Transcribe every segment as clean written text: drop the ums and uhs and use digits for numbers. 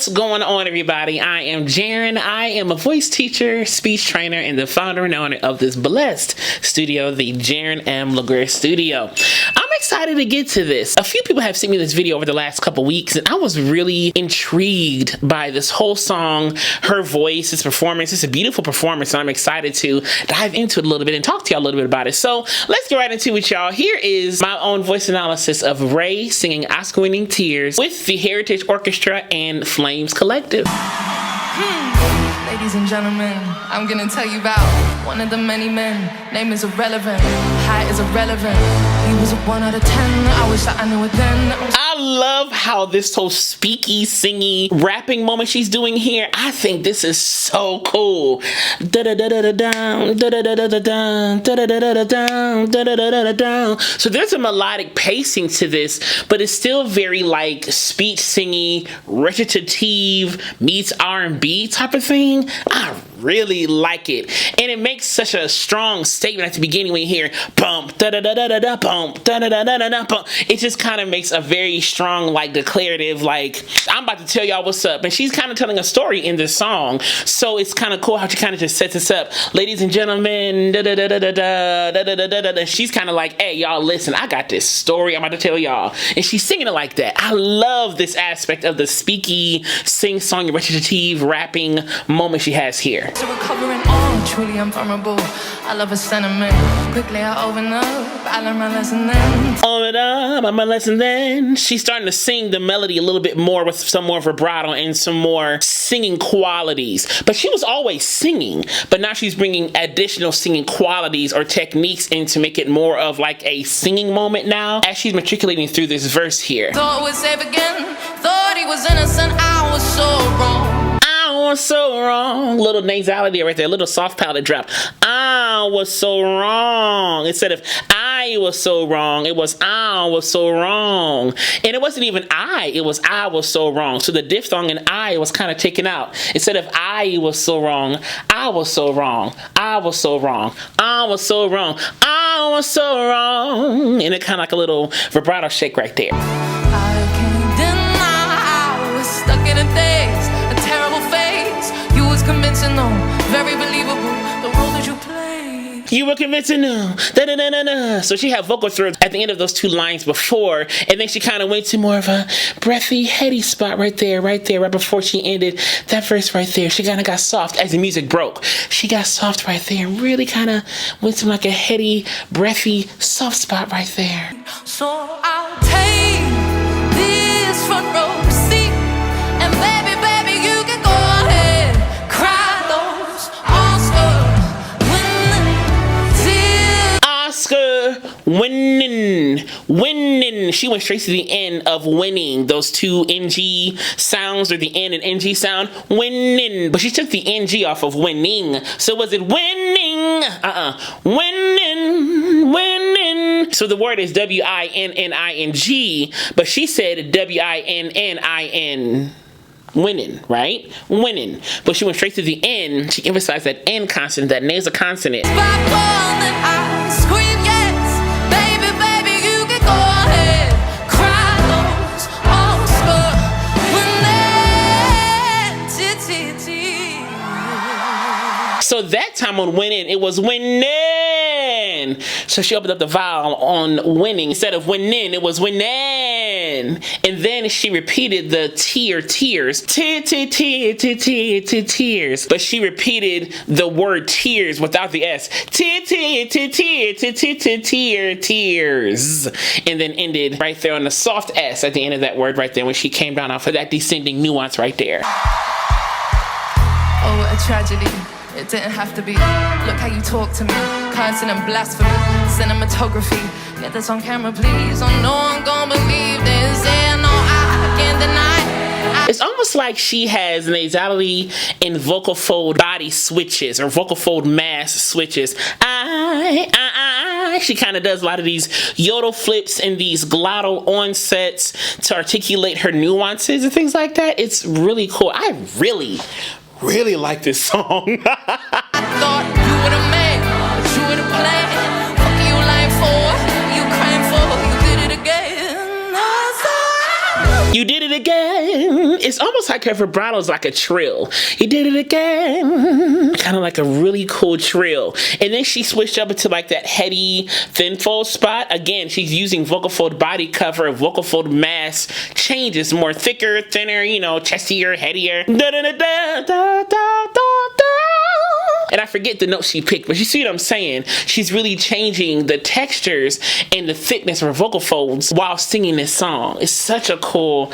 What's going on, everybody? I am Jaren. I am a voice teacher, speech trainer, and the founder and owner of this blessed studio, the Jaren M. LaGuerre Studio. I'm excited to get to this. A few people have sent me this video over the last couple weeks, and I was really intrigued by this whole song, her voice, this performance. It's a beautiful performance, and I'm excited to dive into it a little bit and talk to y'all a little bit about it. So let's get right into it, y'all. Here is my own voice analysis of RAYE singing Oscar-winning Tears with the Heritage Orchestra and Flames Collective. Ladies and gentlemen, I'm gonna tell you about one of the many men. Name is irrelevant, height is irrelevant. He was a 1 out of 10. I wish that I knew it then. I love how this whole speaky, singy, rapping moment she's doing here. I think this is so cool. So there's a melodic pacing to this, but it's still very like speech singy, recitative meets R&B type of thing. I really like it, and it makes such a strong statement at the beginning when you hear bump da da da da da bump da da da da da bump. It just kind of makes a very strong, like, declarative, like, I'm about to tell y'all what's up. And she's kind of telling a story in this song, so it's kind of cool how she kind of just sets us up. Ladies and gentlemen, da da da da da da da da da da da. She's kind of like, hey y'all, listen, I got this story I'm about to tell y'all, and she's singing it like that. I love this aspect of the speaky, sing-song, recitative, rapping moment she has here. To recovering all, truly unvulnerable. I love a sentiment. Quickly I open up, I learn my lesson then. Open up, my lesson then. She's starting to sing the melody a little bit more with some more vibrato and some more singing qualities. But she was always singing, but now she's bringing additional singing qualities or techniques in to make it more of like a singing moment now as she's matriculating through this verse here. Thought it was safe again, thought he was innocent, I was so wrong. I was so wrong. Little nasality right there, little soft palate drop. I was so wrong. Instead of I was so wrong, it was I was so wrong. And it wasn't even I, it was I was so wrong. So the diphthong in I was kind of taken out. Instead of I was so wrong, I was so wrong. I was so wrong. I was so wrong. I was so wrong. And it kind of like a little vibrato shake right there. I can't deny I was stuck in a daze, a terrible phase. You was convincing though, very believable, the role that you played. You were convincing them. Da, da, da, da, da. So she had vocal throws at the end of those two lines before, and then she kind of went to more of a breathy, heady spot right before she ended that verse right there. She kind of got soft as the music broke. She got soft right there and really kind of went to like a heady, breathy, soft spot right there. So I'll take this front row seat, and baby, baby, you can go ahead, cry those Oscar winning. She went straight to the end of winning. Those two NG sounds, or the N and NG sound, winning. But she took the NG off of winning. So was it winning? Winning. So the word is W-I-N-N-I-N-G, but she said W-I-N-N-I-N. Winning, right? Winning. But she went straight to the N. She emphasized that N consonant, that nasal consonant. So that time on winning, it was winning. So she opened up the vowel on winning. Instead of winning, it was winning. And then she repeated the tears. Tears. But she repeated the word tears without the S. Tears. And then ended right there on the soft S at the end of that word right there when she came down off of that descending nuance right there. Oh, what a tragedy. It didn't have to be. Look how you talk to me. Consonant blasphemy, cinematography. Get this on camera, please. Oh no, I'm gonna believe this. Yeah, no, I can't deny. It's almost like she has nasality and vocal fold body switches, or vocal fold mass switches. She kind of does a lot of these yodel flips and these glottal onsets to articulate her nuances and things like that. It's really cool. I really like this song. I thought you were the man, but you were the plan. What you lying for? You crying for? You did it again. You did it again. It's almost like her vibrato is like a trill. You did it again. Kind of like a really cool trill. And then she switched up into like that heady thin fold spot. Again, she's using vocal fold body cover. Vocal fold mass changes, more thicker, thinner, you know, chestier, headier. Da, da, da, da, da, da, da, da. And I forget the note she picked, but you see what I'm saying? She's really changing the textures and the thickness of her vocal folds while singing this song. It's such a cool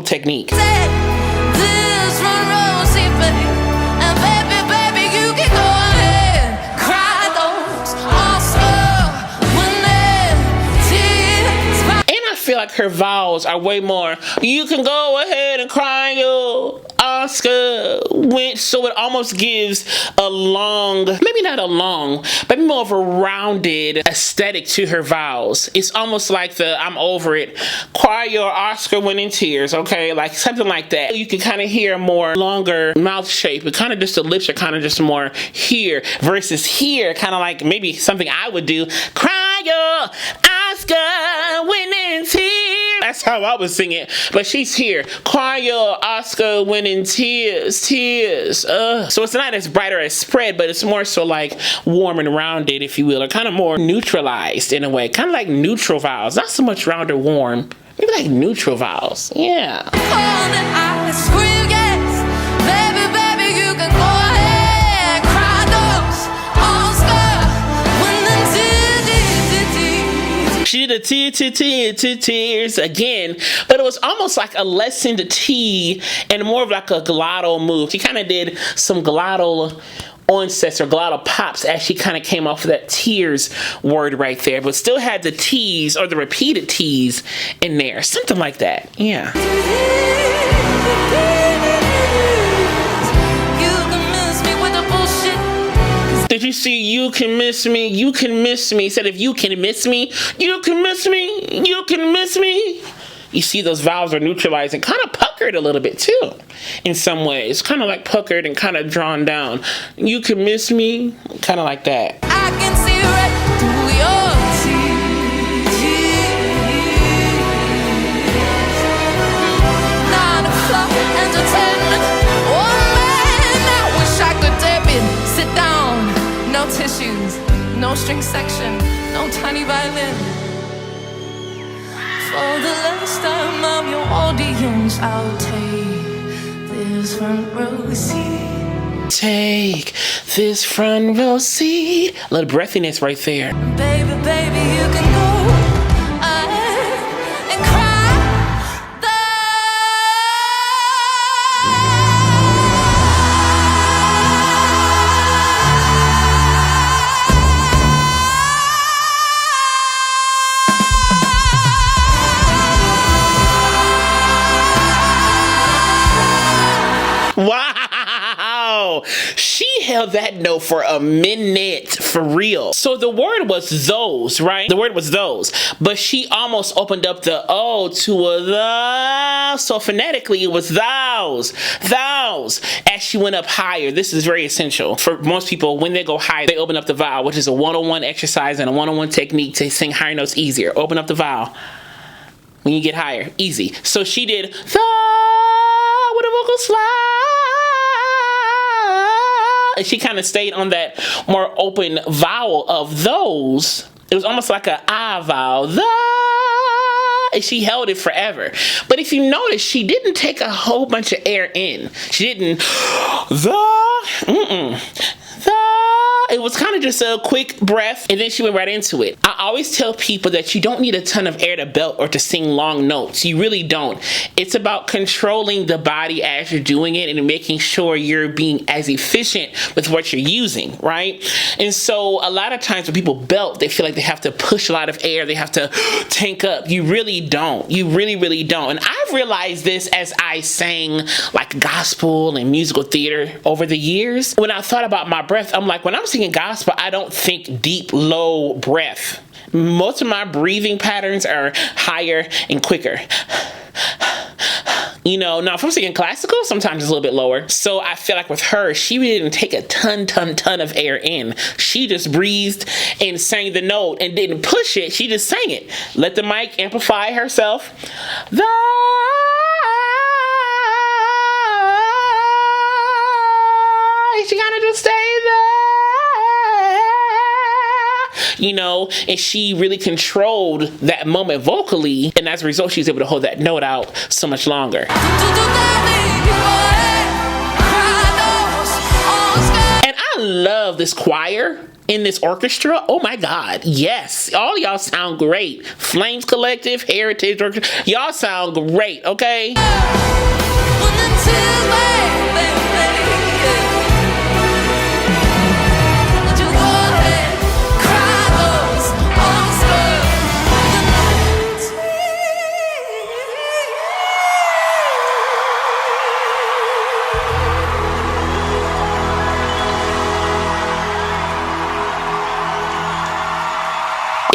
technique. I feel like her vowels are way more. You can go ahead and cry your Oscar win. So it almost gives a long, maybe not a long, but more of a rounded aesthetic to her vowels. It's almost like the I'm over it, cry your Oscar winning tears, okay? Like something like that. You can kind of hear a more longer mouth shape, but kind of just the lips are kind of just more here versus here, kind of like maybe something I would do. Cry your Oscar winning tears. That's how I was singing. But she's here. Cry your Oscar winning tears. So it's not as bright or as spread, but it's more so like warm and rounded, if you will, or kind of more neutralized in a way. Kind of like neutral vowels. Not so much round or warm. Maybe like neutral vowels. Yeah. She did a tears again, but it was almost like a lessened T and more of like a glottal move. She kind of did some glottal onsets or glottal pops as she kind of came off of that tears word right there, but still had the T's or the repeated T's in there. Something like that. Yeah. Did you see you can miss me? You can miss me. Instead of you can miss me, you can miss me. You can miss me. You see those vowels are neutralized and kind of puckered a little bit too in some ways. Kind of like puckered and kind of drawn down. You can miss me. Kind of like that. I can see right through your tears. 9 o'clock entertainment. Oh man, I wish I could dip in. Sit down. No tissues, no string section, no tiny violin. For the last time I'm your audience, I'll take this front row seat. Take this front row seat. A little breathiness right there. Baby, baby, you can go and cry. Wow, she held that note for a minute, for real. So the word was those, right? The word was those, but she almost opened up the O to a the. So phonetically, it was thous, as she went up higher. This is very essential for most people. When they go higher, they open up the vowel, which is a 101 exercise and a 101 technique to sing higher notes easier. Open up the vowel when you get higher, easy. So she did the with a vocal slide. And she kind of stayed on that more open vowel of those. It was almost like a I vowel, the, and she held it forever. But if you notice, she didn't take a whole bunch of air in. She didn't it was kind of just a quick breath and then she went right into it. I always tell people that you don't need a ton of air to belt or to sing long notes. You really don't. It's about controlling the body as you're doing it and making sure you're being as efficient with what you're using, right? And so a lot of times when people belt, they feel like they have to push a lot of air. They have to tank up. You really don't. You really, really don't. And I've realized this as I sang like gospel and musical theater over the years. When I thought about my breath, I'm like, when I'm singing gospel, I don't think deep, low breath. Most of my breathing patterns are higher and quicker. You know, now if I'm singing classical, sometimes it's a little bit lower. So I feel like with her, she really didn't take a ton of air in. She just breathed and sang the note and didn't push it. She just sang it. Let the mic amplify herself. She gotta just stay there. You know, and she really controlled that moment vocally, and as a result, she was able to hold that note out so much longer. And I love this choir in this orchestra. Oh my God, yes. All y'all sound great. Flames Collective, Heritage Orchestra, y'all sound great, okay?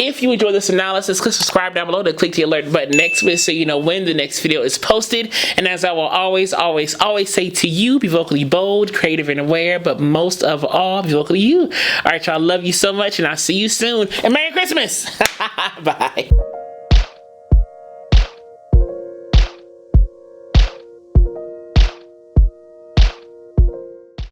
If you enjoyed this analysis, click subscribe down below to click the alert button next to it so you know when the next video is posted. And as I will always say to you, be vocally bold, creative, and aware, but most of all, be vocally you. All right, y'all, love you so much, and I'll see you soon. And Merry Christmas! Bye.